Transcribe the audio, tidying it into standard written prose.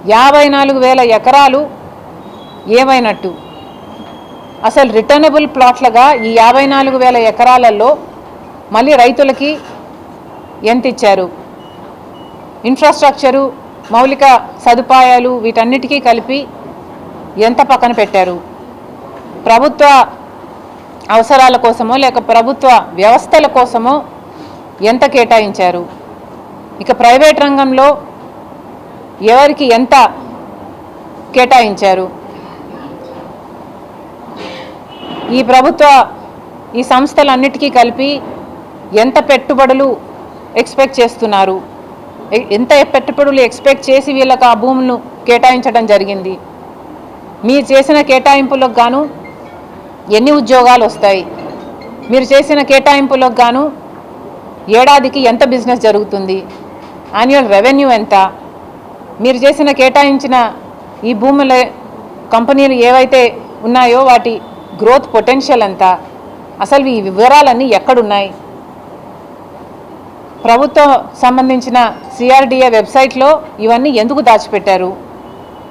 54,000 ఎకరాలు ఏమైనట్టు? అసలు రిటర్నబుల్ ప్లాట్లుగా ఈ 54,000 ఎకరాలలో మళ్ళీ రైతులకి ఎంత ఇచ్చారు? ఇన్ఫ్రాస్ట్రక్చరు, మౌలిక సదుపాయాలు వీటన్నిటికీ కలిపి ఎంత పక్కన పెట్టారు? ప్రభుత్వ అవసరాల కోసమో లేక ప్రభుత్వ వ్యవస్థల కోసమో ఎంత కేటాయించారు? ఇక ప్రైవేట్ రంగంలో ఎవరికి ఎంత కేటాయించారు? ఈ సంస్థలన్నిటికీ కలిపి ఎంత పెట్టుబడులు ఎక్స్పెక్ట్ చేస్తున్నారు? ఎంత పెట్టుబడులు ఎక్స్పెక్ట్ చేసి వీళ్ళకి ఆ భూములను కేటాయించడం జరిగింది? మీరు చేసిన కేటాయింపులకు గాను ఎన్ని ఉద్యోగాలు వస్తాయి? మీరు చేసిన కేటాయింపులకు గాను ఏడాదికి ఎంత బిజినెస్ జరుగుతుంది? యాన్యువల్ రెవెన్యూ ఎంత? మీరు చేసిన కేటాయించిన ఈ భూముల కంపెనీలు ఏవైతే ఉన్నాయో వాటి గ్రోత్ పొటెన్షియల్ ఎంత? అసలు ఈ వివరాలన్నీ ఎక్కడున్నాయి? ప్రభుత్వం సంబంధించిన సిఆర్డిఏ వెబ్సైట్లో ఇవన్నీ ఎందుకు దాచిపెట్టారు?